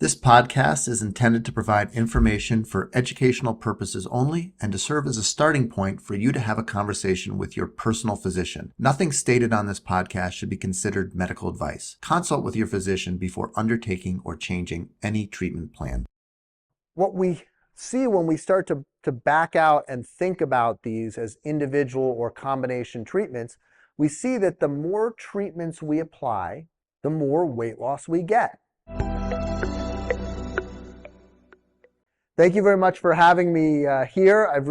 This podcast is intended to provide information for educational purposes only and to serve as a starting point for you to have a conversation with your personal physician. Nothing stated on this podcast should be considered medical advice. Consult with your physician before undertaking or changing any treatment plan. What we see when we start to back out and think about these as individual or combination treatments, we see that the more treatments we apply, the more weight loss we get. Thank you very much for having me here. I've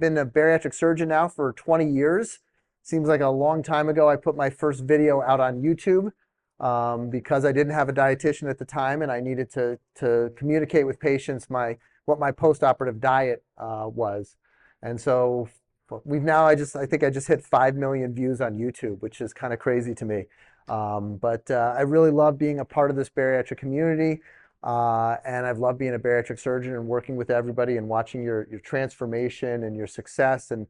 been a bariatric surgeon now for 20 years. Seems like a long time ago I put my first video out on YouTube because I didn't have a dietitian at the time and I needed to communicate with patients what my post-operative diet was. And so I think I just hit 5 million views on YouTube, which is kind of crazy to me. But I really love being a part of this bariatric community. And I've loved being a bariatric surgeon and working with everybody and watching your transformation and your success and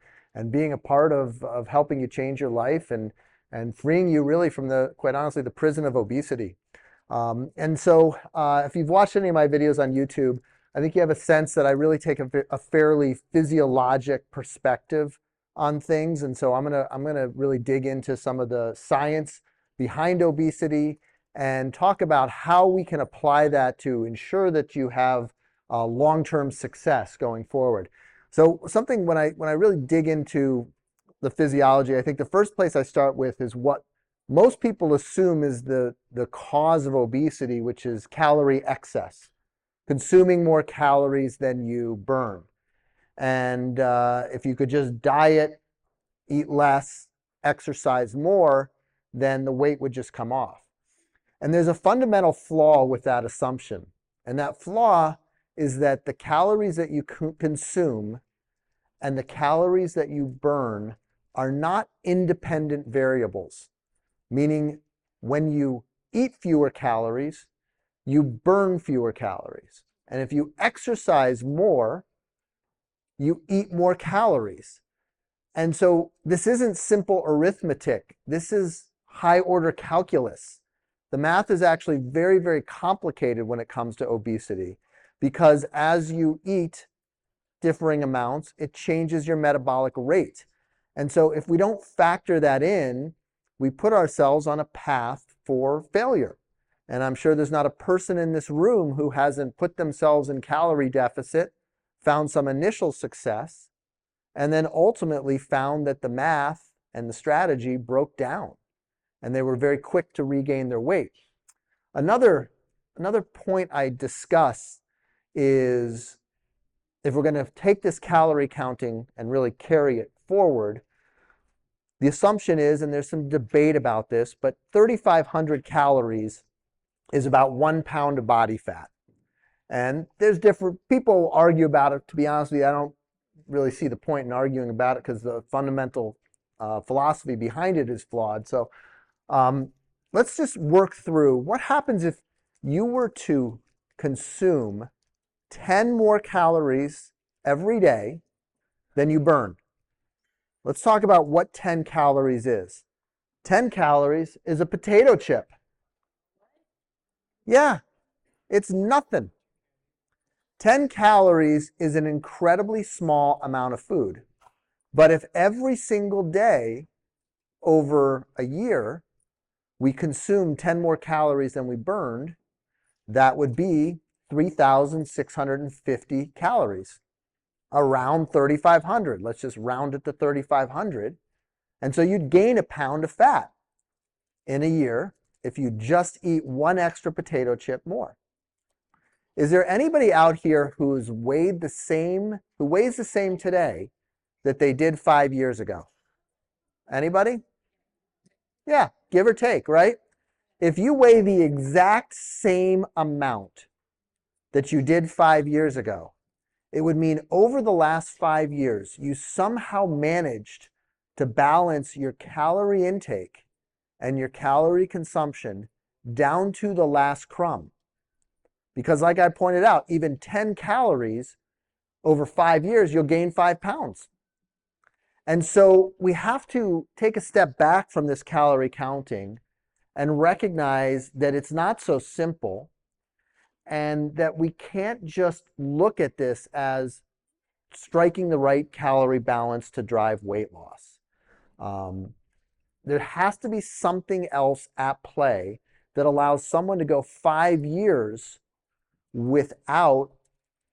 being a part of helping you change your life and freeing you really from quite honestly, the prison of obesity. And so if you've watched any of my videos on YouTube, I think you have a sense that I really take a fairly physiologic perspective on things. And so I'm gonna really dig into some of the science behind obesity and talk about how we can apply that to ensure that you have long-term success going forward. So something when I really dig into the physiology, I think the first place I start with is what most people assume is the cause of obesity, which is calorie excess, consuming more calories than you burn. And if you could just diet, eat less, exercise more, then the weight would just come off. And there's a fundamental flaw with that assumption. And that flaw is that the calories that you consume and the calories that you burn are not independent variables. Meaning when you eat fewer calories, you burn fewer calories. And if you exercise more, you eat more calories. And so this isn't simple arithmetic. This is high order calculus. The math is actually very, very complicated when it comes to obesity because as you eat differing amounts, it changes your metabolic rate. And so if we don't factor that in, we put ourselves on a path for failure. And I'm sure there's not a person in this room who hasn't put themselves in calorie deficit, found some initial success, and then ultimately found that the math and the strategy broke down. And they were very quick to regain their weight. Another point I discuss is if we're going to take this calorie counting and really carry it forward, the assumption is, and there's some debate about this, but 3,500 calories is about 1 pound of body fat. And there's different, people argue about it. To be honest with you, I don't really see the point in arguing about it because the fundamental philosophy behind it is flawed. So let's just work through what happens if you were to consume 10 more calories every day than you burn. Let's talk about what 10 calories is. 10 calories is a potato chip. Yeah, it's nothing. 10 calories is an incredibly small amount of food. But if every single day over a year, we consume 10 more calories than we burned, that would be 3,650 calories, around 3,500. Let's just round it to 3,500. And so you'd gain a pound of fat in a year if you just eat one extra potato chip more. Is there anybody out here who weighs the same today that they did 5 years ago? Anybody? Yeah, give or take, right? If you weigh the exact same amount that you did 5 years ago, it would mean over the last 5 years, you somehow managed to balance your calorie intake and your calorie consumption down to the last crumb. Because like I pointed out, even 10 calories over 5 years, you'll gain 5 pounds. And so we have to take a step back from this calorie counting and recognize that it's not so simple and that we can't just look at this as striking the right calorie balance to drive weight loss. There has to be something else at play that allows someone to go 5 years without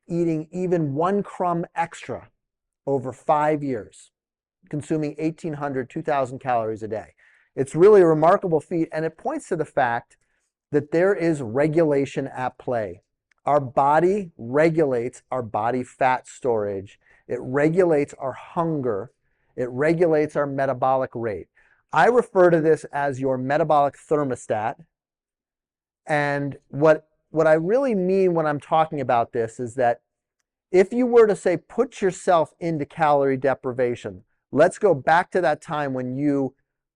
eating even 1 crumb extra over 5 years, consuming 1,800, 2,000 calories a day. It's really a remarkable feat, and it points to the fact that there is regulation at play. Our body regulates our body fat storage. It regulates our hunger. It regulates our metabolic rate. I refer to this as your metabolic thermostat. And what I really mean when I'm talking about this is that if you were to say, put yourself into calorie deprivation, let's go back to that time when you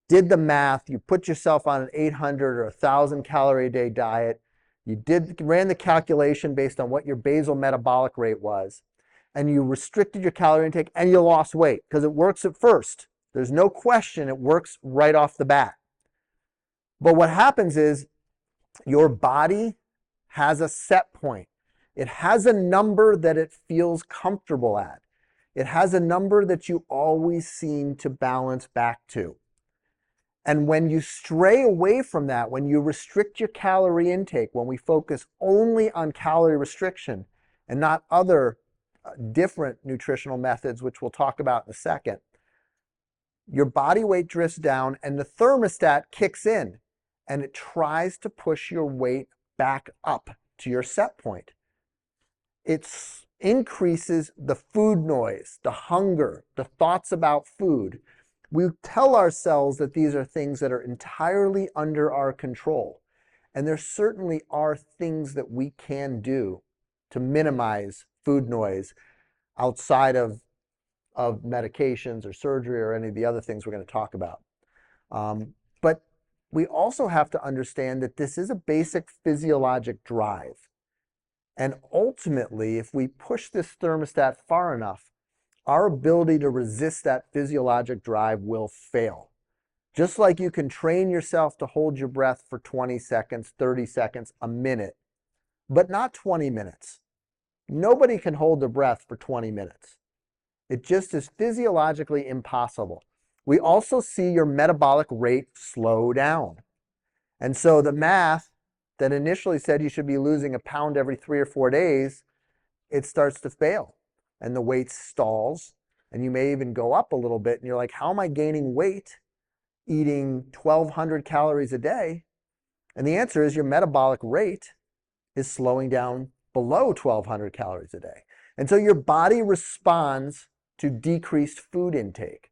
did the math, you put yourself on an 800 or 1,000 calorie a day diet, you ran the calculation based on what your basal metabolic rate was, and you restricted your calorie intake and you lost weight because it works at first. There's no question it works right off the bat. But what happens is your body has a set point. It has a number that it feels comfortable at. It has a number that you always seem to balance back to. And when you stray away from that, when you restrict your calorie intake, when we focus only on calorie restriction and not other different nutritional methods, which we'll talk about in a second, your body weight drifts down and the thermostat kicks in and it tries to push your weight back up to your set point. It increases the food noise, the hunger, the thoughts about food. We tell ourselves that these are things that are entirely under our control. And there certainly are things that we can do to minimize food noise outside of medications or surgery or any of the other things we're going to talk about. But we also have to understand that this is a basic physiologic drive. And ultimately, if we push this thermostat far enough, our ability to resist that physiologic drive will fail. Just like you can train yourself to hold your breath for 20 seconds, 30 seconds, a minute, but not 20 minutes. Nobody can hold their breath for 20 minutes. It just is physiologically impossible. We also see your metabolic rate slow down. And so the math that initially said you should be losing a pound every 3 or 4 days, it starts to fail. And the weight stalls, and you may even go up a little bit, and you're like, how am I gaining weight eating 1,200 calories a day? And the answer is your metabolic rate is slowing down below 1,200 calories a day. And so your body responds to decreased food intake.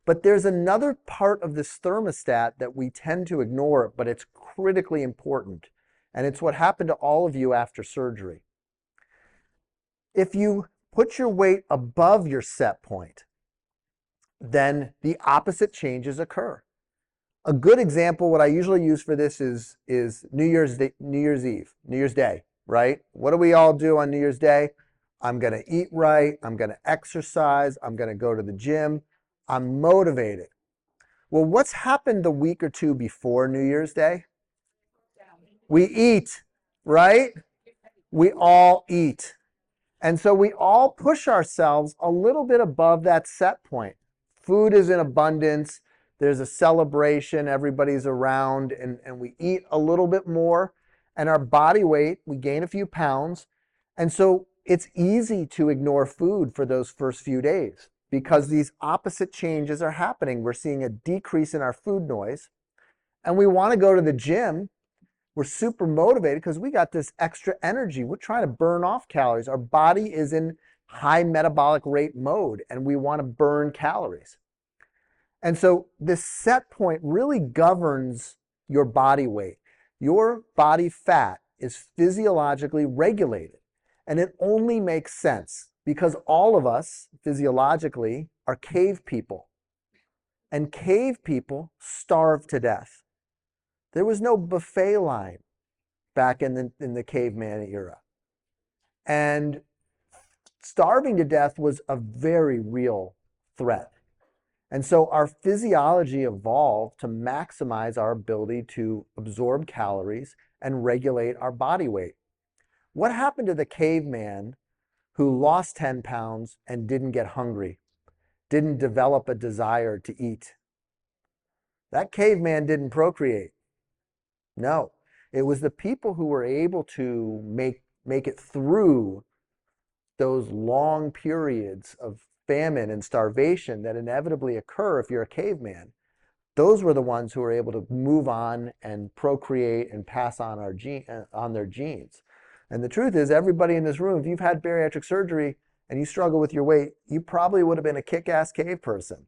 But there's another part of this thermostat that we tend to ignore, but it's critically important. And it's what happened to all of you after surgery. If you put your weight above your set point, then the opposite changes occur. A good example, what I usually use for this is New Year's Day, right? What do we all do on New Year's Day? I'm going to eat right. I'm going to exercise. I'm going to go to the gym. I'm motivated. Well, what's happened the week or two before New Year's Day? We eat, right? We all eat. And so we all push ourselves a little bit above that set point. Food is in abundance. There's a celebration. Everybody's around, and we eat a little bit more. And our body weight, we gain a few pounds. And so it's easy to ignore food for those first few days because these opposite changes are happening. We're seeing a decrease in our food noise. And we want to go to the gym. We're super motivated because we got this extra energy. We're trying to burn off calories. Our body is in high metabolic rate mode and we want to burn calories. And so this set point really governs your body weight. Your body fat is physiologically regulated. And it only makes sense because all of us physiologically are cave people. And cave people starve to death. There was no buffet line back in the caveman era. And starving to death was a very real threat. And so our physiology evolved to maximize our ability to absorb calories and regulate our body weight. What happened to the caveman who lost 10 pounds and didn't get hungry, didn't develop a desire to eat? That caveman didn't procreate. No, it was the people who were able to make it through those long periods of famine and starvation that inevitably occur if you're a caveman. Those were the ones who were able to move on and procreate and pass on their genes. And the truth is, everybody in this room, if you've had bariatric surgery and you struggle with your weight, you probably would have been a kick-ass cave person.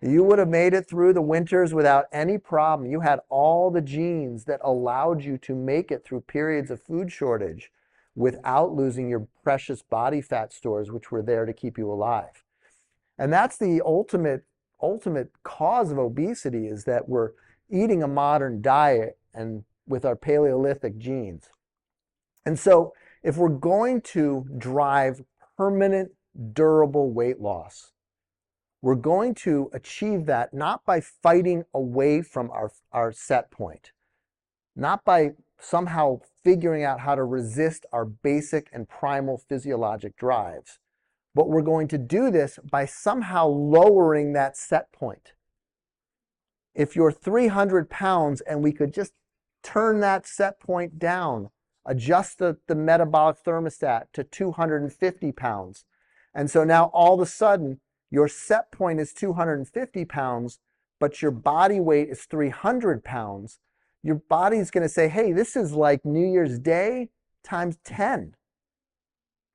You would have made it through the winters without any problem. You had all the genes that allowed you to make it through periods of food shortage without losing your precious body fat stores, which were there to keep you alive. And that's the ultimate cause of obesity, is that we're eating a modern diet and with our Paleolithic genes. And so if we're going to drive permanent, durable weight loss, we're going to achieve that not by fighting away from our set point, not by somehow figuring out how to resist our basic and primal physiologic drives, but we're going to do this by somehow lowering that set point. If you're 300 pounds and we could just turn that set point down, adjust the metabolic thermostat to 250 pounds, and so now all of a sudden your set point is 250 pounds, but your body weight is 300 pounds, your body's going to say, hey, this is like New Year's Day times 10.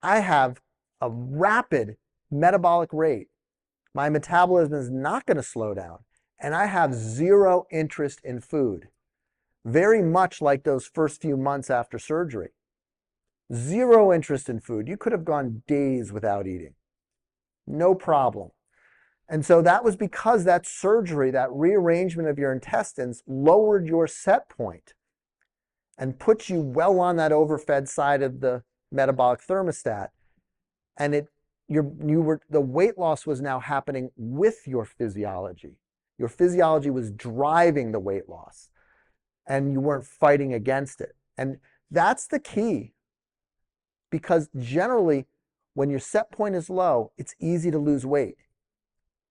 I have a rapid metabolic rate. My metabolism is not going to slow down, and I have zero interest in food. Very much like those first few months after surgery. Zero interest in food. You could have gone days without eating. No problem. And so that was because that surgery, that rearrangement of your intestines, lowered your set point and put you well on that overfed side of the metabolic thermostat. And the weight loss was now happening with your physiology. Your physiology was driving the weight loss, and you weren't fighting against it. And that's the key, because generally when your set point is low, it's easy to lose weight.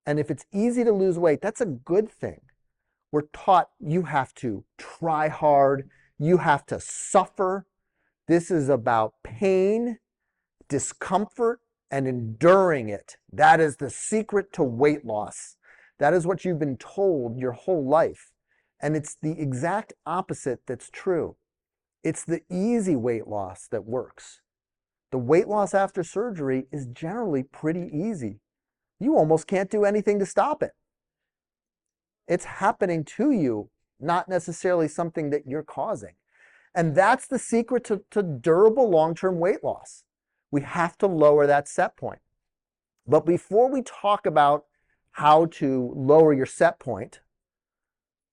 And if it's easy to lose weight, that's a good thing. We're taught you have to try hard, you have to suffer. This is about pain, discomfort, and enduring it. That is the secret to weight loss. That is what you've been told your whole life. And it's the exact opposite that's true. It's the easy weight loss that works. The weight loss after surgery is generally pretty easy. You almost can't do anything to stop it. It's happening to you, not necessarily something that you're causing. And that's the secret to durable long-term weight loss. We have to lower that set point. But before we talk about how to lower your set point,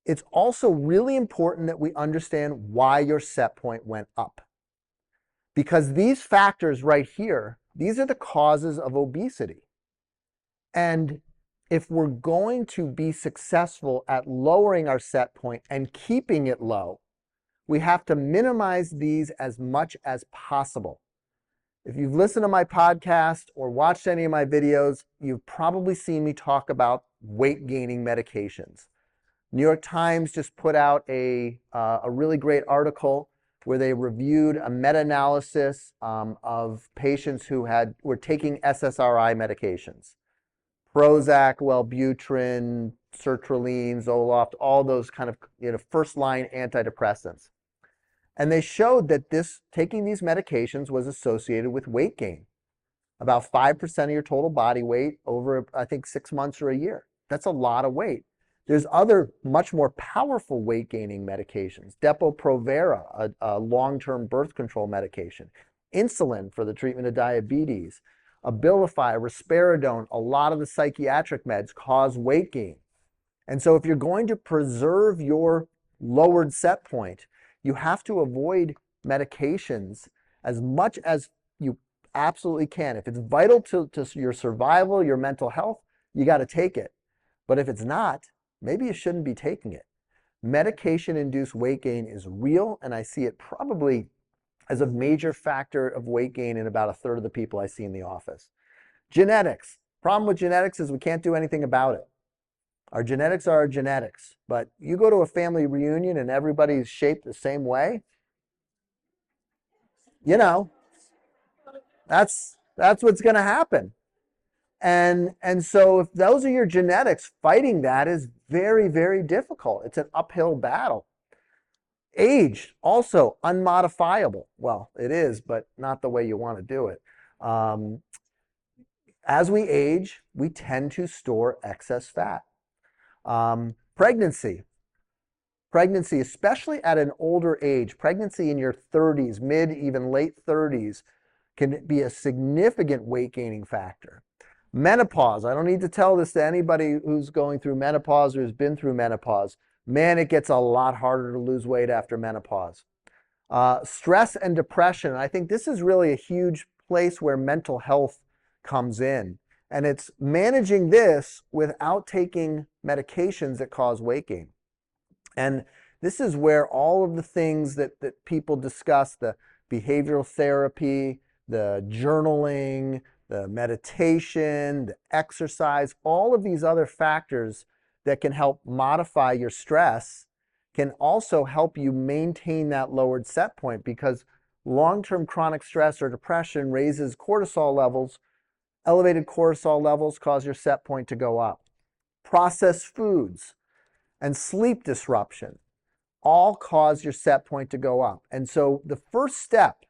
it's also really important that we understand why your set point went up. Because these factors right here, these are the causes of obesity. And if we're going to be successful at lowering our set point and keeping it low, we have to minimize these as much as possible. If you've listened to my podcast or watched any of my videos, you've probably seen me talk about weight-gaining medications. New York Times just put out a really great article where they reviewed a meta-analysis of patients who were taking SSRI medications. Prozac, Wellbutrin, sertraline, Zoloft, all those kind of first-line antidepressants. And they showed that taking these medications was associated with weight gain. About 5% of your total body weight over, I think, 6 months or a year. That's a lot of weight. There's other much more powerful weight-gaining medications. Depo-Provera, a long-term birth control medication. Insulin for the treatment of diabetes. Abilify, risperidone, a lot of the psychiatric meds cause weight gain. And so if you're going to preserve your lowered set point, you have to avoid medications as much as you absolutely can. If it's vital to your survival, your mental health, you got to take it. But if it's not, maybe you shouldn't be taking it. Medication-induced weight gain is real, and I see it probably as a major factor of weight gain in about a third of the people I see in the office. Genetics. Problem with genetics is we can't do anything about it. Our genetics are our genetics, but you go to a family reunion and everybody's shaped the same way, you know, that's what's going to happen. And so if those are your genetics, fighting that is very, very difficult. It's an uphill battle. Age, also unmodifiable. Well, it is, but not the way you want to do it. As we age, we tend to store excess fat. Pregnancy, especially at an older age, pregnancy in your 30s, mid, even late 30s, can be a significant weight gaining factor. Menopause, I don't need to tell this to anybody who's going through menopause or has been through menopause. Man, it gets a lot harder to lose weight after menopause. Stress and depression, I think this is really a huge place where mental health comes in. And it's managing this without taking medications that cause weight gain. And this is where all of the things that people discuss, the behavioral therapy, the journaling, the meditation, the exercise, all of these other factors that can help modify your stress can also help you maintain that lowered set point, because long-term chronic stress or depression raises cortisol levels. Elevated cortisol levels cause your set point to go up. Processed foods and sleep disruption all cause your set point to go up. And so the first step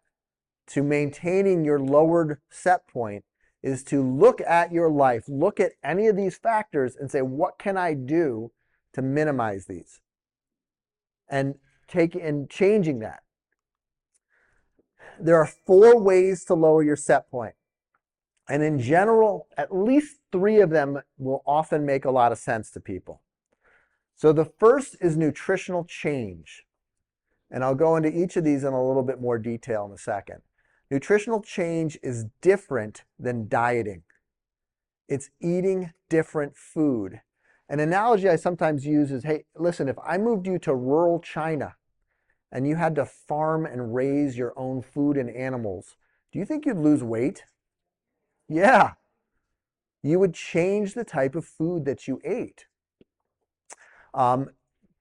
to maintaining your lowered set point is to look at your life, look at any of these factors and say, what can I do to minimize these? And changing that. There are 4 ways to lower your set point. And in general, at least 3 of them will often make a lot of sense to people. So the first is nutritional change. And I'll go into each of these in a little bit more detail in a second. Nutritional change is different than dieting. It's eating different food. An analogy I sometimes use is, hey, listen, if I moved you to rural China and you had to farm and raise your own food and animals, do you think you'd lose weight? Yeah. You would change the type of food that you ate.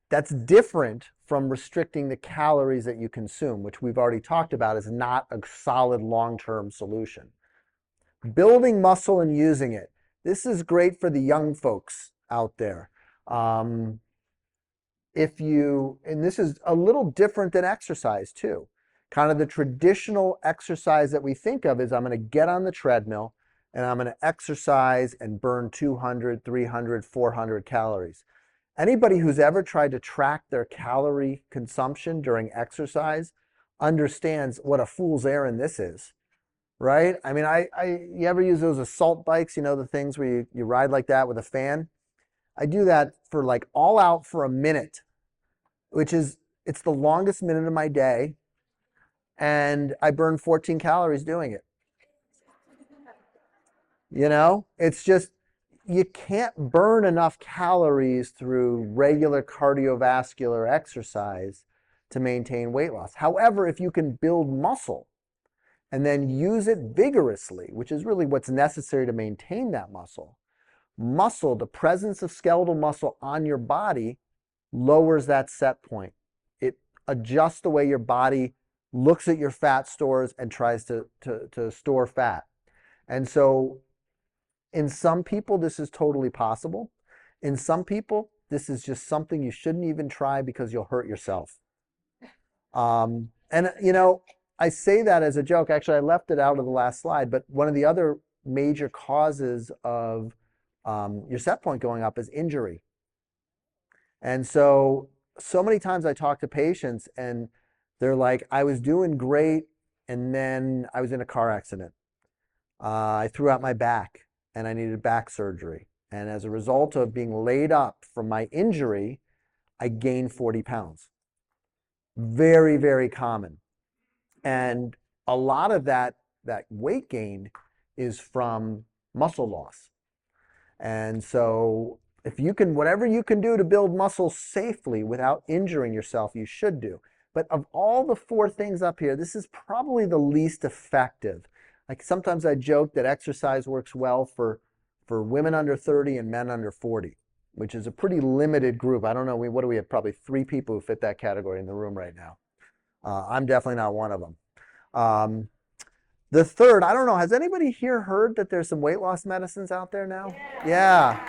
That's different from restricting the calories that you consume, which we've already talked about is not a solid long-term solution. Building muscle and using it. This is great for the young folks out there. And this is a little different than exercise too. Kind of the traditional exercise that we think of is I'm going to get on the treadmill and I'm going to exercise and burn 200, 300, 400 calories. Anybody who's ever tried to track their calorie consumption during exercise understands what a fool's errand this is, right? I mean, you ever use those assault bikes, you know, the things where you ride like that with a fan? I do that for like all out for a minute, it's the longest minute of my day, and I burn 14 calories doing it. You know, it's just, you can't burn enough calories through regular cardiovascular exercise to maintain weight loss. However, if you can build muscle and then use it vigorously, which is really what's necessary to maintain that muscle, the presence of skeletal muscle on your body lowers that set point. It adjusts the way your body looks at your fat stores and tries to store fat. And so in some people, this is totally possible. In some people, this is just something you shouldn't even try because you'll hurt yourself. And, you know, I say that as a joke. Actually, I left it out of the last slide, but one of the other major causes of your set point going up is injury. And so many times I talk to patients and they're like, I was doing great, and then I was in a car accident. I threw out my back and I needed back surgery. And as a result of being laid up from my injury, I gained 40 pounds. Very, very common. And a lot of that weight gain is from muscle loss. And so if you can, whatever you can do to build muscle safely without injuring yourself, you should do. But of all the 4 things up here, this is probably the least effective. Like sometimes I joke that exercise works well for women under 30 and men under 40, which is a pretty limited group. I don't know, what do we have? Probably 3 people who fit that category in the room right now. I'm definitely not one of them. The third, I don't know, has anybody here heard that there's some weight loss medicines out there now? Yeah.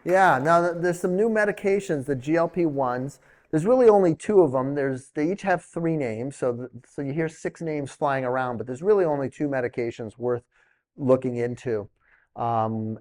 Now there's some new medications, the GLP-1s. There's really only 2 of them. They each have 3 names, so you hear 6 names flying around, but there's really only 2 medications worth looking into. And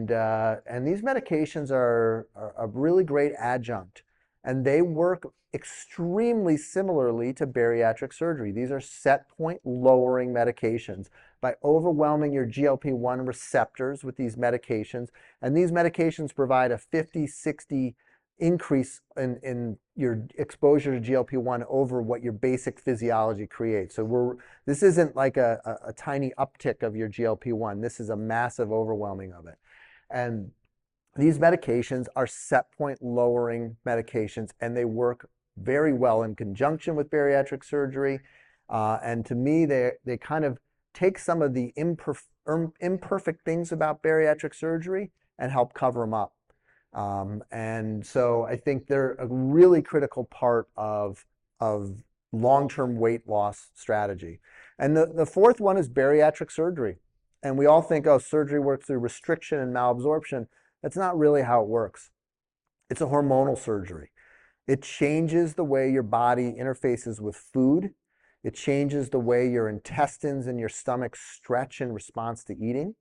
these medications are a really great adjunct, and they work extremely similarly to bariatric surgery. These are set point lowering medications. By overwhelming your GLP-1 receptors with these medications, and these medications provide a 50-60 increase in your exposure to GLP-1 over what your basic physiology creates. So this isn't like a tiny uptick of your GLP-1. This is a massive overwhelming of it. And these medications are set point lowering medications, and they work very well in conjunction with bariatric surgery. And to me, they kind of take some of the imperfect things about bariatric surgery and help cover them up. And so I think they're a really critical part of long-term weight loss strategy. And the fourth one is bariatric surgery. And we all think, oh, surgery works through restriction and malabsorption. That's not really how it works. It's a hormonal surgery. It changes the way your body interfaces with food. It changes the way your intestines and your stomach stretch in response to eating.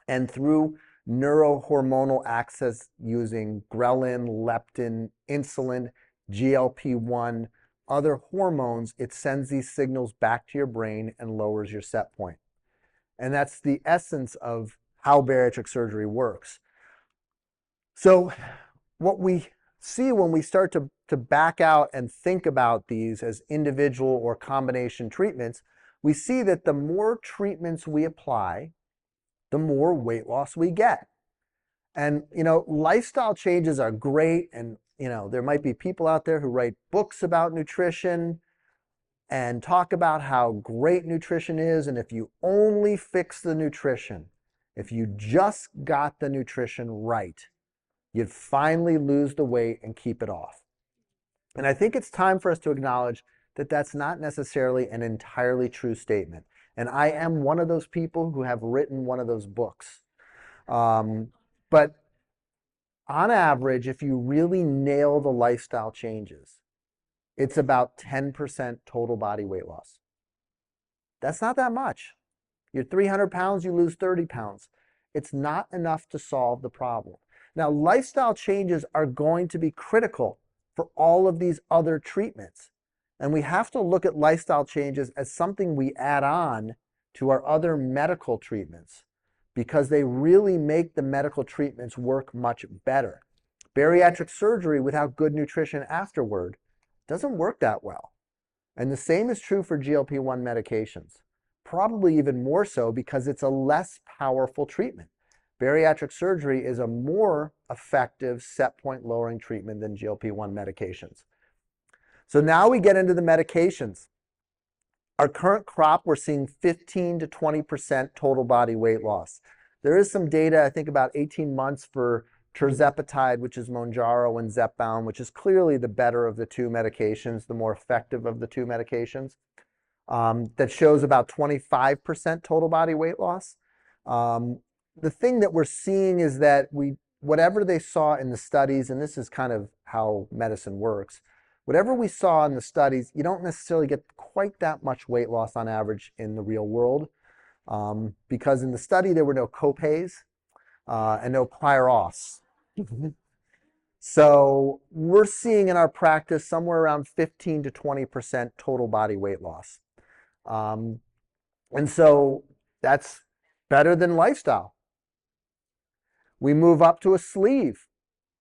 And through neurohormonal access using ghrelin, leptin, insulin, GLP-1, other hormones, it sends these signals back to your brain and lowers your set point. And that's the essence of how bariatric surgery works. So what we see when we start to back out and think about these as individual or combination treatments, we see that the more treatments we apply, the more weight loss we get. And, lifestyle changes are great. And, there might be people out there who write books about nutrition and talk about how great nutrition is. And if you only fix the nutrition, if you just got the nutrition right, you'd finally lose the weight and keep it off. And I think it's time for us to acknowledge that that's not necessarily an entirely true statement. And I am one of those people who have written one of those books. But on average, if you really nail the lifestyle changes, it's about 10% total body weight loss. That's not that much. You're 300 pounds, you lose 30 pounds. It's not enough to solve the problem. Now, lifestyle changes are going to be critical for all of these other treatments. And we have to look at lifestyle changes as something we add on to our other medical treatments, because they really make the medical treatments work much better. Bariatric surgery without good nutrition afterward doesn't work that well. And the same is true for GLP-1 medications, probably even more so because it's a less powerful treatment. Bariatric surgery is a more effective set point lowering treatment than GLP-1 medications. So now we get into the medications. Our current crop, we're seeing 15 to 20% total body weight loss. There is some data, I think about 18 months for tirzepatide, which is Mounjaro, and Zepbound, which is clearly the better of the 2 medications, the more effective of the 2 medications, that shows about 25% total body weight loss. The thing that we're seeing is that whatever they saw in the studies, and this is kind of how medicine works, whatever we saw in the studies, you don't necessarily get quite that much weight loss on average in the real world, because in the study there were no copays and no prior auths. So we're seeing in our practice somewhere around 15 to 20% total body weight loss. And so that's better than lifestyle. We move up to a sleeve.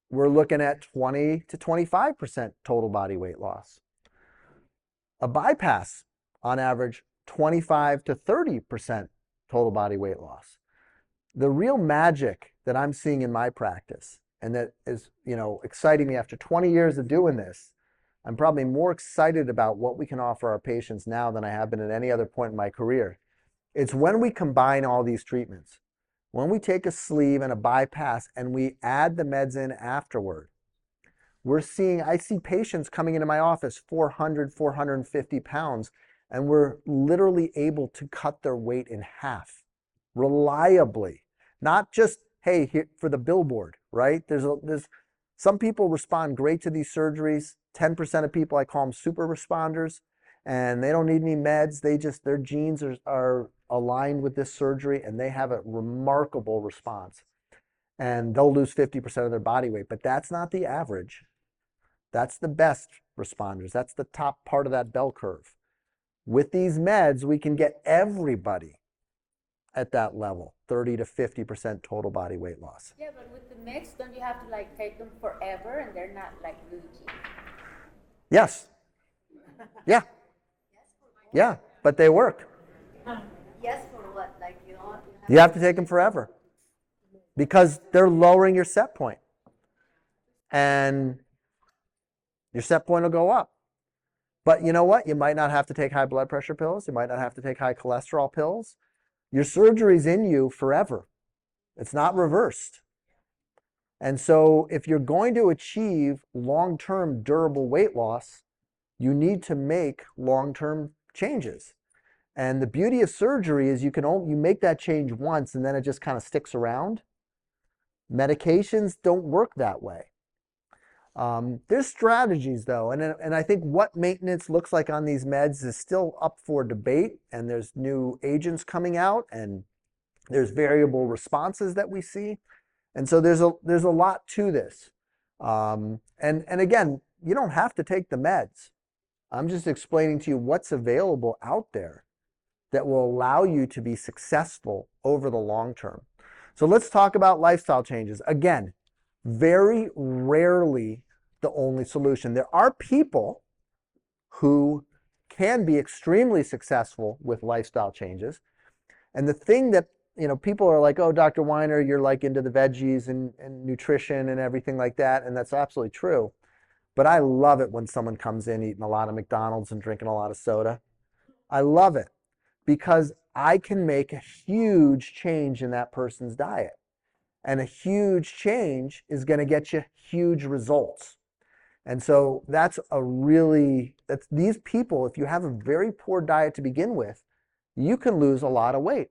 We're looking at 20 to 25% total body weight loss. A bypass, on average, 25 to 30% total body weight loss. The real magic that I'm seeing in my practice, and that is, exciting me after 20 years of doing this, I'm probably more excited about what we can offer our patients now than I have been at any other point in my career. It's when we combine all these treatments, when we take a sleeve and a bypass and we add the meds in afterward. I see patients coming into my office 400, 450 pounds, and we're literally able to cut their weight in half reliably. Not just, hey, here for the billboard, right? There's some people respond great to these surgeries. 10% of people, I call them super responders, and they don't need any meds. Their genes are aligned with this surgery, and they have a remarkable response. And they'll lose 50% of their body weight, but that's not the average. That's the best responders. That's the top part of that bell curve. With these meds, we can get everybody at that level, 30 to 50% total body weight loss. Yeah, but with the mix, don't you have to like take them forever and they're not like really cheap? Yes. Yeah. Yeah, but they work. Yes, for what? Like you have to take them forever because they're lowering your set point. And your set point will go up. But you know what? You might not have to take high blood pressure pills. You might not have to take high cholesterol pills. Your surgery's in you forever. It's not reversed. And so if you're going to achieve long-term durable weight loss, you need to make long-term changes. And the beauty of surgery is you make that change once and then it just kind of sticks around. Medications don't work that way. There's strategies though, and I think what maintenance looks like on these meds is still up for debate, and there's new agents coming out, and there's variable responses that we see, and so there's a lot to this. And again, you don't have to take the meds. I'm just explaining to you what's available out there that will allow you to be successful over the long term. So let's talk about lifestyle changes. Again, very rarely the only solution. There are people who can be extremely successful with lifestyle changes. And the thing that, people are like, oh, Dr. Weiner, you're like into the veggies and nutrition and everything like that. And that's absolutely true. But I love it when someone comes in eating a lot of McDonald's and drinking a lot of soda. I love it because I can make a huge change in that person's diet. And a huge change is going to get you huge results. And so these people, if you have a very poor diet to begin with, you can lose a lot of weight.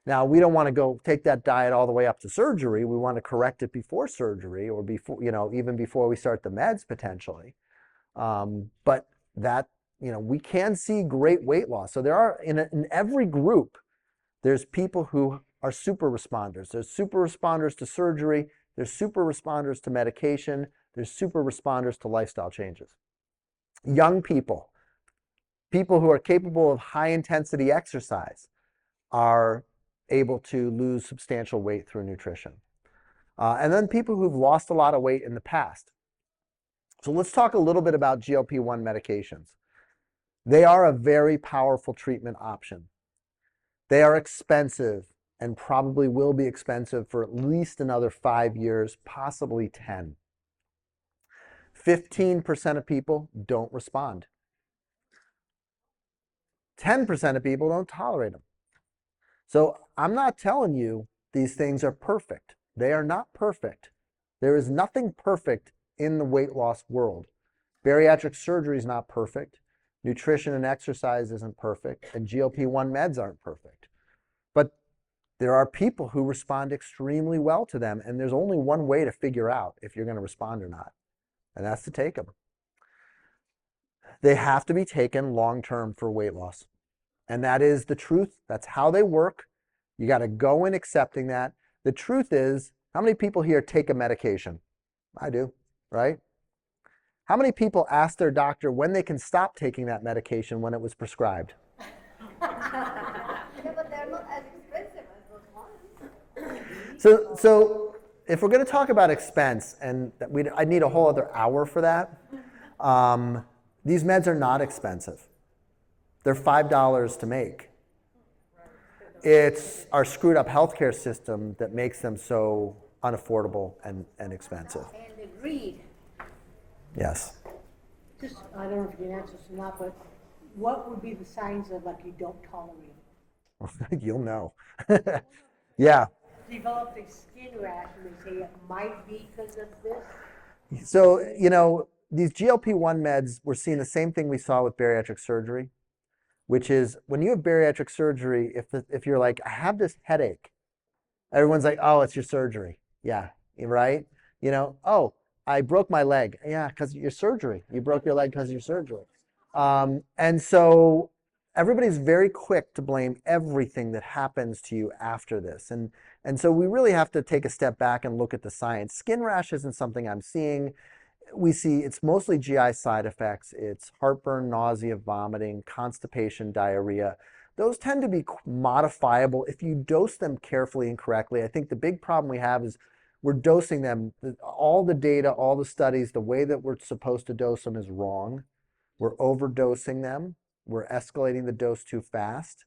Now, we don't want to go take that diet all the way up to surgery. We want to correct it before surgery or before, even before we start the meds potentially. But that, we can see great weight loss. So there are, in every group, there's people who are super responders. There's super responders to surgery. There's super responders to medication. There's super responders to lifestyle changes. Young people who are capable of high intensity exercise are able to lose substantial weight through nutrition. And then people who've lost a lot of weight in the past. So let's talk a little bit about GLP-1 medications. They are a very powerful treatment option. They are expensive and probably will be expensive for at least another 5 years, possibly 10. 15% of people don't respond. 10% of people don't tolerate them. So I'm not telling you these things are perfect. They are not perfect. There is nothing perfect in the weight loss world. Bariatric surgery is not perfect. Nutrition and exercise isn't perfect. And GLP-1 meds aren't perfect. But there are people who respond extremely well to them. And there's only one way to figure out if you're going to respond or not. And that's to take them. They have to be taken long-term for weight loss. And that is the truth. That's how they work. You got to go in accepting that. The truth is, how many people here take a medication? I do, right? How many people ask their doctor when they can stop taking that medication when it was prescribed? Yeah, but they're not as expensive as those ones. So if we're going to talk about expense, and I need a whole other hour for that, these meds are not expensive. They're $5 to make. It's our screwed up healthcare system that makes them so unaffordable and expensive. And the greed. Yes. Just, I don't know if you can answer this or not, but what would be the signs of like you don't tolerate it? You'll know. Yeah. Developed a skin rash and they say it might be because of this? So, these GLP-1 meds, we're seeing the same thing we saw with bariatric surgery, which is when you have bariatric surgery, if you're like, I have this headache, everyone's like, oh, it's your surgery. Yeah, right? Oh, I broke my leg. Yeah, because of your surgery. You broke your leg because of your surgery. And so everybody's very quick to blame everything that happens to you after this. And so we really have to take a step back and look at the science. Skin rash isn't something I'm seeing. We see it's mostly GI side effects. It's heartburn, nausea, vomiting, constipation, diarrhea. Those tend to be modifiable if you dose them carefully and correctly. I think the big problem we have is we're dosing them. All the data, all the studies, the way that we're supposed to dose them is wrong. We're overdosing them. We're escalating the dose too fast.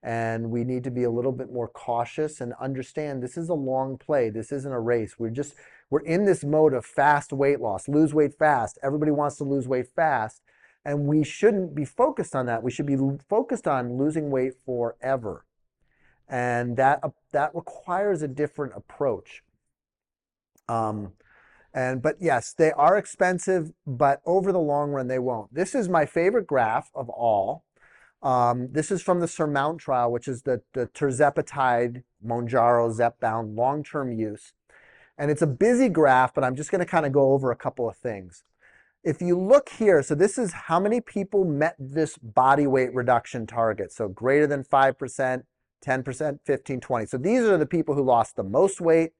And we need to be a little bit more cautious and understand this is a long play. This isn't a race. We're in this mode of fast weight loss, lose weight fast. Everybody wants to lose weight fast. And we shouldn't be focused on that. We should be focused on losing weight forever. And that requires a different approach. But yes, they are expensive, but over the long run, they won't. This is my favorite graph of all. This is from the SURMOUNT trial, which is the tirzepatide, Mounjaro, Zepbound, long-term use. And it's a busy graph, but I'm just going to kind of go over a couple of things. If you look here, so this is how many people met this body weight reduction target. So greater than 5%, 10%, 15, 20. So these are the people who lost the most weight.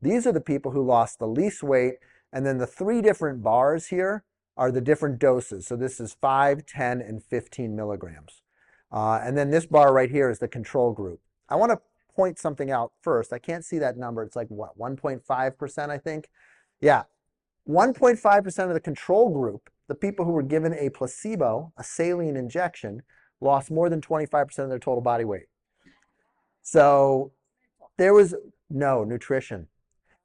These are the people who lost the least weight. And then the three different bars here are the different doses. So this is 5, 10, and 15 milligrams. And then this bar right here is the control group. I want to point something out first. I can't see that number. It's like what, 1.5%, I think? Yeah, 1.5% of the control group, the people who were given a placebo, a saline injection, lost more than 25% of their total body weight. So there was no nutrition.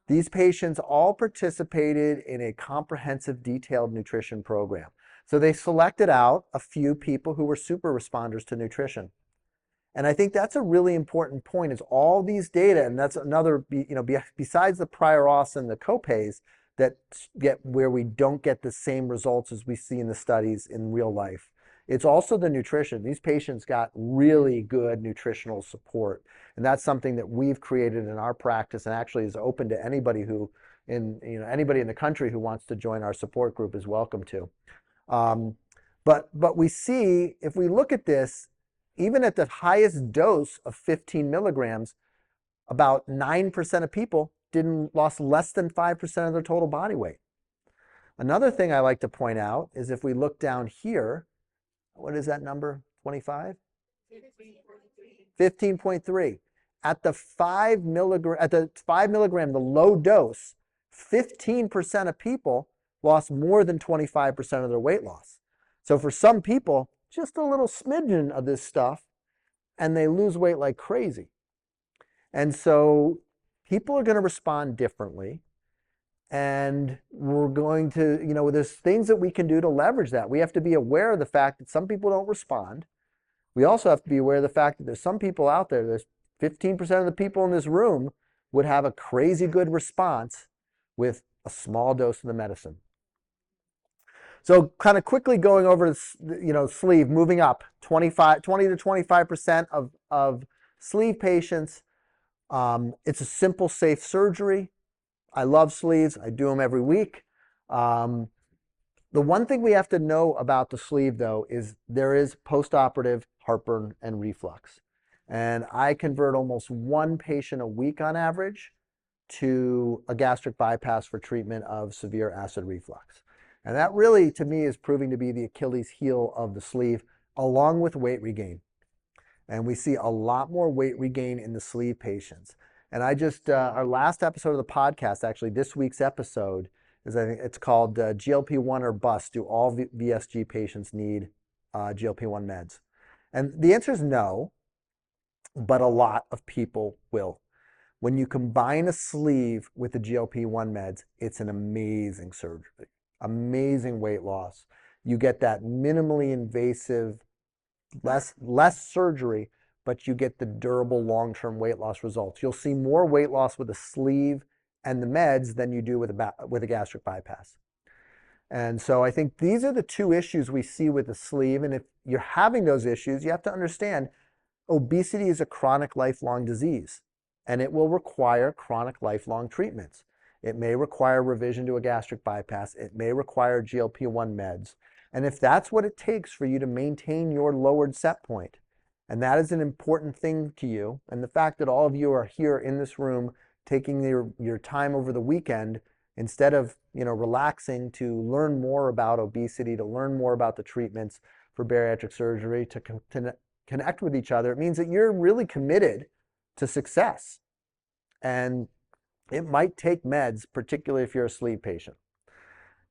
These patients all participated in a comprehensive, detailed nutrition program. So they selected out a few people who were super responders to nutrition. And I think that's a really important point is all these data, and that's another, besides the prior auths and the copays that get where we don't get the same results as we see in the studies in real life. It's also the nutrition. These patients got really good nutritional support. And that's something that we've created in our practice and actually is open to anybody anybody in the country who wants to join our support group is welcome to. But we see, if we look at this, even at the highest dose of 15 milligrams, about 9% of people lost less than 5% of their total body weight. Another thing I like to point out is if we look down here, what is that number? 25? 15.3. At the 5 milligram, the low dose, 15% of people lost more than 25% of their weight loss. So for some people, just a little smidgen of this stuff, and they lose weight like crazy. And so people are going to respond differently. And we're going to, there's things that we can do to leverage that. We have to be aware of the fact that some people don't respond. We also have to be aware of the fact that there's some people out there, there's 15% of the people in this room would have a crazy good response with a small dose of the medicine. So kind of quickly going over, sleeve, moving up, 20 to 25% of sleeve patients. It's a simple, safe surgery. I love sleeves. I do them every week. The one thing we have to know about the sleeve, though, is there is postoperative heartburn and reflux. And I convert almost one patient a week on average to a gastric bypass for treatment of severe acid reflux. And that really, to me, is proving to be the Achilles heel of the sleeve, along with weight regain. And we see a lot more weight regain in the sleeve patients. And our last episode of the podcast, actually this week's episode, I think it's called GLP-1 or Bust. Do all VSG patients need GLP-1 meds? And the answer is no, but a lot of people will. When you combine a sleeve with the GLP-1 meds, it's an amazing surgery, amazing weight loss. You get that minimally invasive, less surgery, but you get the durable long-term weight loss results. You'll see more weight loss with a sleeve and the meds than you do with a gastric bypass. And so I think these are the two issues we see with the sleeve. And if you're having those issues, you have to understand obesity is a chronic lifelong disease, and it will require chronic lifelong treatments. It may require revision to a gastric bypass. It may require GLP-1 meds. And if that's what it takes for you to maintain your lowered set point, and that is an important thing to you, and the fact that all of you are here in this room taking your time over the weekend, instead of relaxing to learn more about obesity, to learn more about the treatments for bariatric surgery, to connect with each other, it means that you're really committed to success. And it might take meds, particularly if you're a sleeve patient.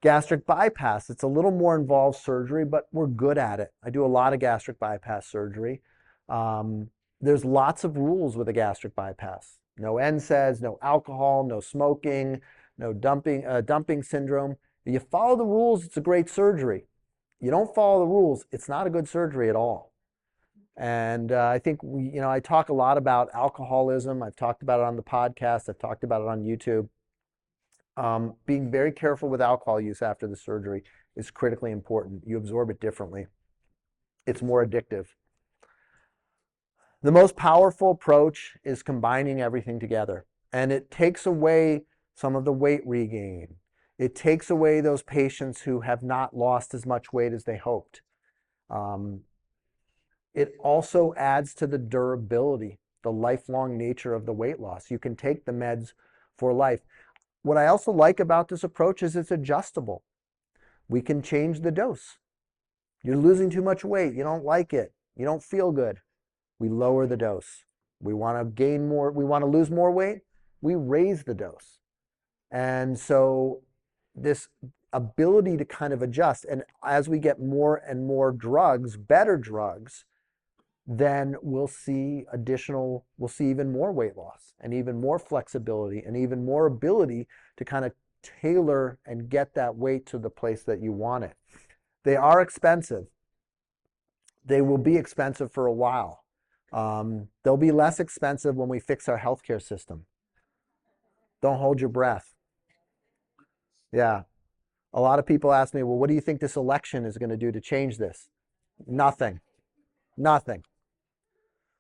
Gastric bypass, it's a little more involved surgery, but we're good at it. I do a lot of gastric bypass surgery. There's lots of rules with a gastric bypass. No NSAIDs, no alcohol, no smoking, no dumping syndrome. If you follow the rules, it's a great surgery. You don't follow the rules, it's not a good surgery at all. And I think I talk a lot about alcoholism. I've talked about it on the podcast. I've talked about it on YouTube. Being very careful with alcohol use after the surgery is critically important. You absorb it differently. It's more addictive. The most powerful approach is combining everything together. And it takes away some of the weight regain. It takes away those patients who have not lost as much weight as they hoped. It also adds to the durability, the lifelong nature of the weight loss. You can take the meds for life. What I also like about this approach is it's adjustable. We can change the dose. You're losing too much weight. You don't like it. You don't feel good. We lower the dose. We want to gain more. We want to lose more weight. We raise the dose. And so this ability to kind of adjust, and as we get more and more drugs, better drugs, then we'll see even more weight loss and even more flexibility and even more ability to kind of tailor and get that weight to the place that you want it. They are expensive. They will be expensive for a while. They'll be less expensive when we fix our healthcare system. Don't hold your breath. Yeah. A lot of people ask me, well, what do you think this election is going to do to change this? Nothing. Nothing.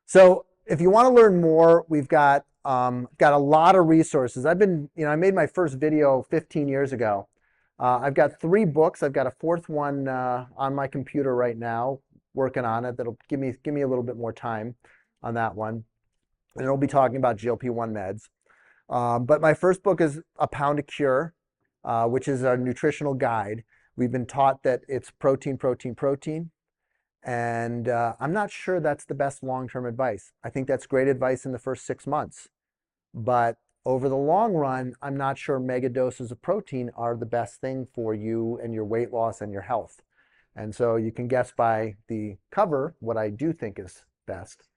So if you want to learn more, we've got a lot of resources. I made my first video 15 years ago. I've got 3 books. I've got a 4th one on my computer right now, working on it. That'll give me a little bit more time on that one. And it'll be talking about GLP-1 meds. But my first book is A Pound to Cure, which is a nutritional guide. We've been taught that it's protein, protein, protein. And I'm not sure that's the best long-term advice. I think that's great advice in the first 6 months. But over the long run, I'm not sure mega doses of protein are the best thing for you and your weight loss and your health. And so you can guess by the cover what I do think is best.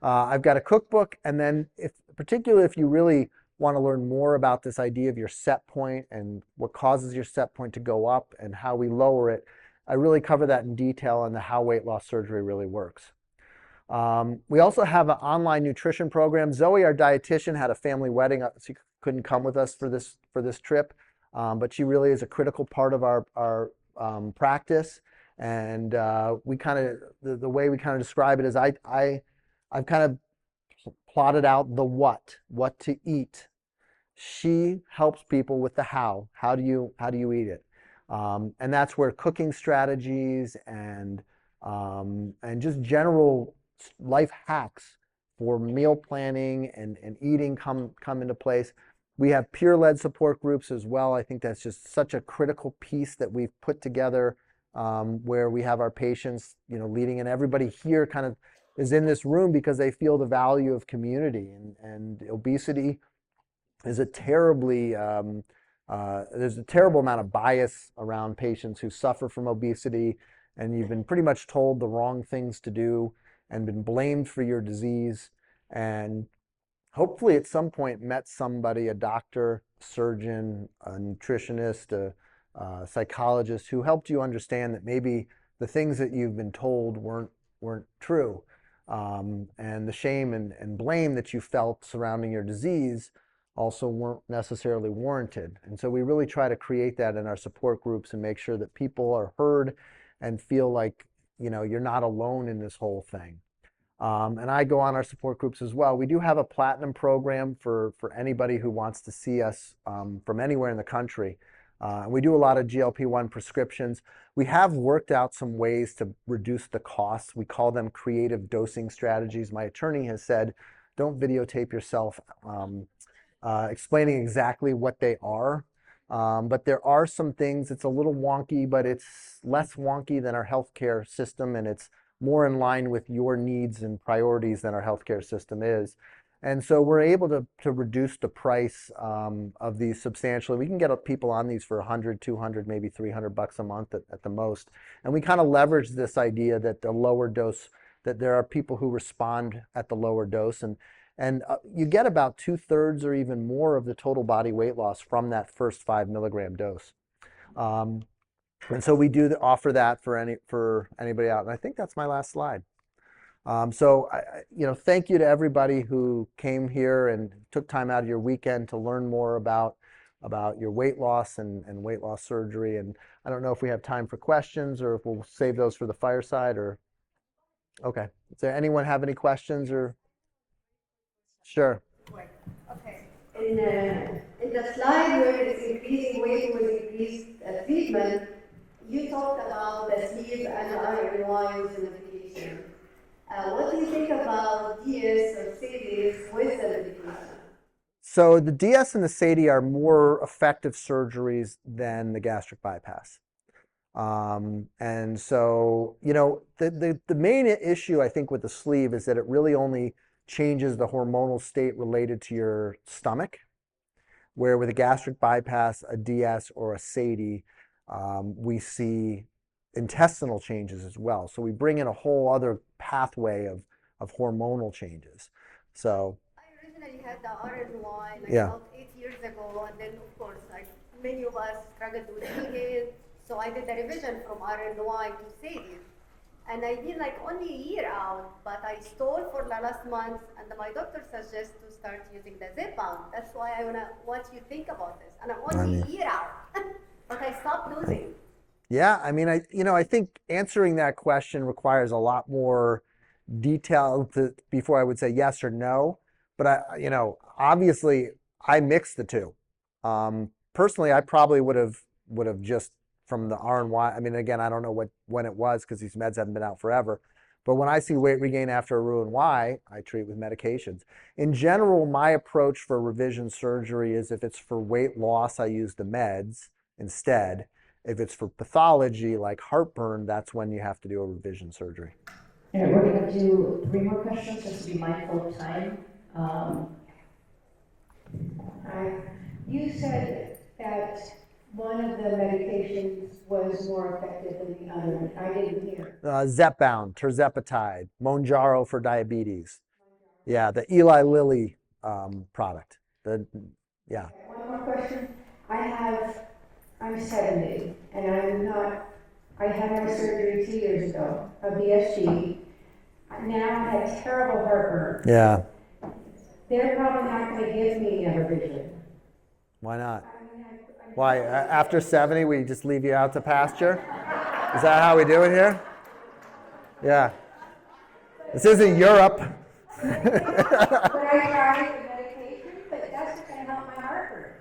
I've got a cookbook, and then particularly if you really want to learn more about this idea of your set point and what causes your set point to go up and how we lower it, I really cover that in detail on how weight loss surgery really works. We also have an online nutrition program. Zoe, our dietitian, had a family wedding. She couldn't come with us for this trip, but she really is a critical part of our practice. And we kind of the way we kind of describe it is I've kind of plotted out the what to eat. She helps people with the how. How do you eat it? And that's where cooking strategies and just general life hacks for meal planning and eating come into place. We have peer-led support groups as well. I think that's just such a critical piece that we've put together, where we have our patients, leading, and everybody here kind of is in this room because they feel the value of community. And obesity is there's a terrible amount of bias around patients who suffer from obesity, and you've been pretty much told the wrong things to do and been blamed for your disease, and hopefully at some point met somebody, a doctor, surgeon, a nutritionist, psychologists who helped you understand that maybe the things that you've been told weren't true. And the shame and blame that you felt surrounding your disease also weren't necessarily warranted. And so we really try to create that in our support groups and make sure that people are heard and feel like, you're not alone in this whole thing. And I go on our support groups as well. We do have a platinum program for anybody who wants to see us from anywhere in the country. We do a lot of GLP-1 prescriptions. We have worked out some ways to reduce the costs. We call them creative dosing strategies. My attorney has said, don't videotape yourself explaining exactly what they are. But there are some things, it's a little wonky, but it's less wonky than our healthcare system, and it's more in line with your needs and priorities than our healthcare system is. And so we're able to reduce the price of these substantially. We can get people on these for $100, $200, maybe $300 a month at the most. And we kind of leverage this idea that the lower dose, that there are people who respond at the lower dose, and you get about 2/3 or even more of the total body weight loss from that first 5 milligram dose. And so we do offer that for anybody out. And I think that's my last slide. So thank you to everybody who came here and took time out of your weekend to learn more about your weight loss and weight loss surgery. And I don't know if we have time for questions or if we'll save those for the fireside or. Okay. Does there anyone have any questions or? Sure. Okay. In the slide where it's increasing weight with increased treatment, you talked about the sleep and the iron wines and medication. What do you think about DS or CDs with the medication? So the DS and the SADI are more effective surgeries than the gastric bypass. And so, the main issue I think with the sleeve is that it really only changes the hormonal state related to your stomach, where with a gastric bypass, a DS, or a SADI, we see intestinal changes as well. So we bring in a whole other pathway of hormonal changes. So I originally had the iron wine Yeah. about 8 years ago, and then of course, many of us struggled with vegan, so I did the revision from iron wine to SADI. And I did only a year out, but I stole for the last month, and my doctor suggests to start using the Zepbound. That's why I want you to think about this. And I'm only a year out, but I stopped losing. Yeah, I think answering that question requires a lot more detail before I would say yes or no. But obviously I mixed the two. Personally, I probably would have just from the RNY. Again, I don't know when it was because these meds haven't been out forever. But when I see weight regain after a Roux-en-Y, I treat with medications. In general, my approach for revision surgery is if it's for weight loss, I use the meds instead. If it's for pathology like heartburn, that's when you have to do a revision surgery. All right, we're going to do 3 more questions just to be mindful of time. You said that one of the medications was more effective than the other. I didn't hear. Zepbound, tirzepatide, Mounjaro for diabetes. Yeah, the Eli Lilly product. Yeah. One more question. I'm 70, and I had my surgery 2 years ago, a BSG. Now I have terrible heartburn. Yeah. They're probably not going to give me a revision. Why not? Why, after 70, we just leave you out to pasture? Is that how we do it here? Yeah. This isn't Europe. But I tried the medication, but that's going to help my heartburn.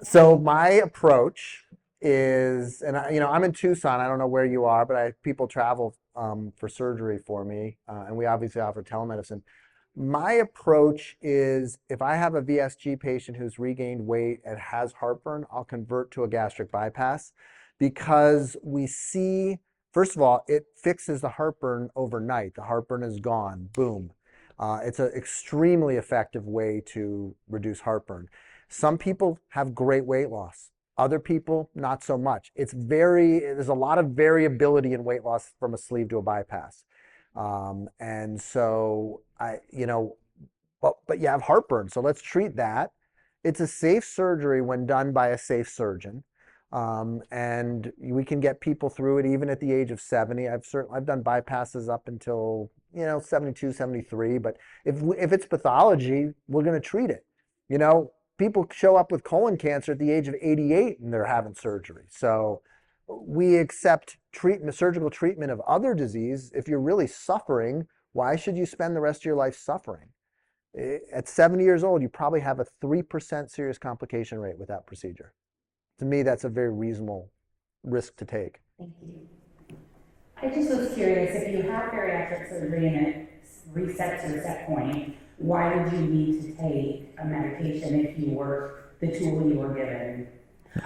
So my approach is, and I'm in Tucson. I don't know where you are, but people travel for surgery for me, and we obviously offer telemedicine. My approach is if I have a VSG patient who's regained weight and has heartburn, I'll convert to a gastric bypass because we see, first of all, it fixes the heartburn overnight. The heartburn is gone, boom. It's an extremely effective way to reduce heartburn. Some people have great weight loss. Other people, not so much. There's a lot of variability in weight loss from a sleeve to a bypass. And so but you have heartburn, so let's treat that. It's a safe surgery when done by a safe surgeon. And we can get people through it even at the age of 70. I've done bypasses up until 72, 73. But if it's pathology, we're going to treat it. People show up with colon cancer at the age of 88 and they're having surgery. So we accept surgical treatment of other disease. If you're really suffering, why should you spend the rest of your life suffering? At 70 years old, you probably have a 3% serious complication rate with that procedure. To me, that's a very reasonable risk to take. Thank you. I just was curious, if you have bariatric surgery and it resets your set point, why would you need to take a medication if you were the tool you were given?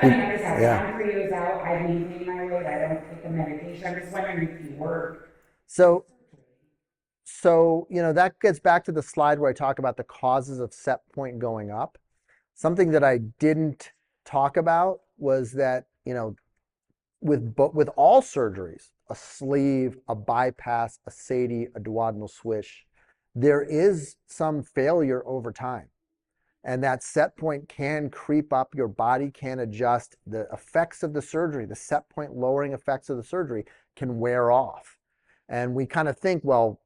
I mean, I just have Yeah. I'm 3 years out, I maintain my weight, I don't take a medication. I'm just wondering if you were. So that gets back to the slide where I talk about the causes of set point going up. Something that I didn't talk about was that, with all surgeries, a sleeve, a bypass, a SATI, a duodenal swish, there is some failure over time. And that set point can creep up, your body can adjust, the effects of the surgery, the set point lowering effects of the surgery can wear off. And we kind of think, well,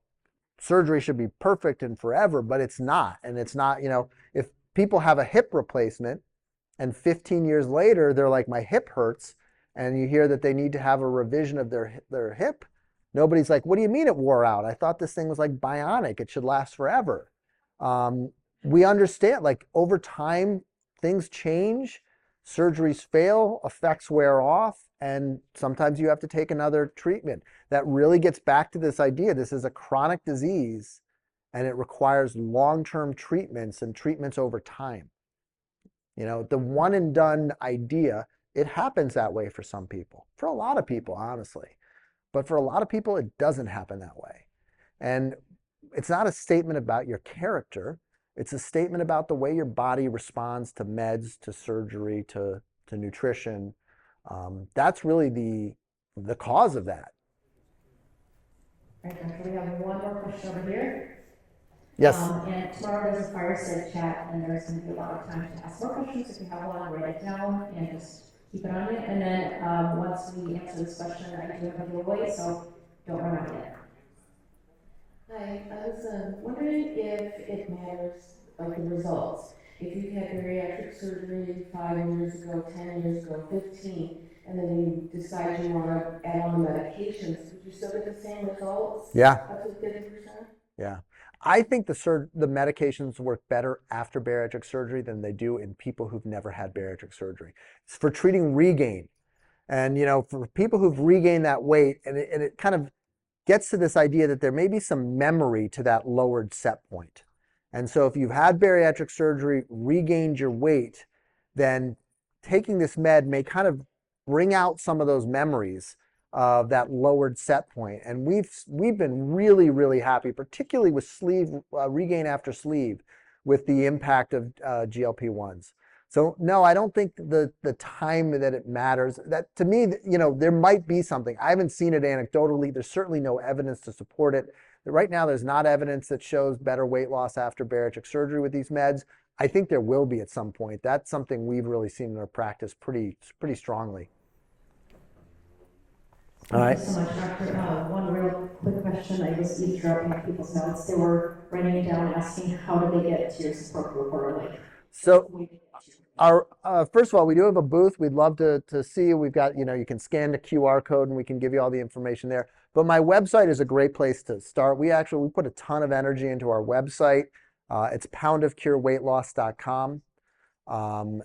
surgery should be perfect and forever, but it's not. And it's not, if people have a hip replacement and 15 years later, they're like, my hip hurts, and you hear that they need to have a revision of their hip, nobody's like, what do you mean it wore out? I thought this thing was like bionic. It should last forever. We understand, like, over time, things change, surgeries fail, effects wear off, and sometimes you have to take another treatment. That really gets back to this idea. This is a chronic disease, and it requires long-term treatments and treatments over time. The one and done idea, it happens that way for some people, for a lot of people, honestly. But for a lot of people, it doesn't happen that way. And it's not a statement about your character. It's a statement about the way your body responds to meds, to surgery, to nutrition. That's really the cause of that. All right, Doctor, we have one more question over here. Yes. And tomorrow there's a fireside chat, and there's going to be a lot of time to ask more questions. If you have one, write it down and just keep it on you. And then once we answer this question, I do have a giveaway, so don't run out yet. Hi, I was wondering if it matters, like the results. If you had bariatric surgery 5 years ago, 10 years ago, 15, and then you decide you want to add on the medications, would you still get the same results? Yeah. Up to 50%? Yeah. I think the medications work better after bariatric surgery than they do in people who've never had bariatric surgery. It's for treating regain. And, for people who've regained that weight, and it kind of gets to this idea that there may be some memory to that lowered set point. And so if you've had bariatric surgery, regained your weight, then taking this med may kind of bring out some of those memories of that lowered set point. And we've been really, really happy, particularly with sleeve regain after sleeve, with the impact of GLP-1s. So no, I don't think the time that it matters. That, to me, there might be something. I haven't seen it anecdotally. There's certainly no evidence to support it. Right now, there's not evidence that shows better weight loss after bariatric surgery with these meds. I think there will be at some point. That's something we've really seen in our practice pretty strongly. All right. Thank you so much, Doctor. One real quick question. I was eavesdropping people's notes. They were writing it down, asking how did they get to your support group, or like. So, first of all, we do have a booth. We'd love to see you. We've got, you can scan the QR code and we can give you all the information there. But my website is a great place to start. We put a ton of energy into our website. It's poundofcureweightloss.com.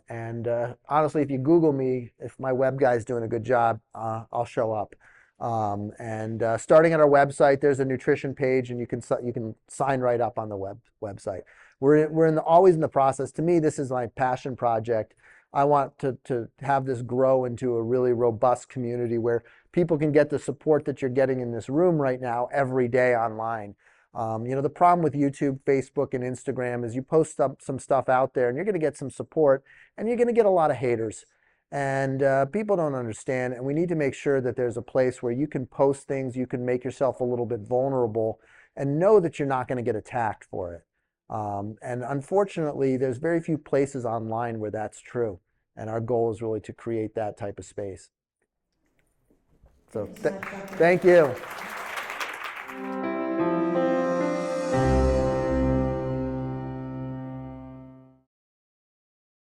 And honestly, if you Google me, if my web guy's doing a good job, I'll show up. Starting at our website, there's a nutrition page, and you can sign right up on the website. We're always in the process. To me, this is my passion project. I want to have this grow into a really robust community where people can get the support that you're getting in this room right now every day online. The problem with YouTube, Facebook, and Instagram is you post some stuff out there and you're going to get some support and you're going to get a lot of haters. And people don't understand, and we need to make sure that there's a place where you can post things, you can make yourself a little bit vulnerable and know that you're not going to get attacked for it. And unfortunately, there's very few places online where that's true. And our goal is really to create that type of space. So Thank you so much, Dr. thank you.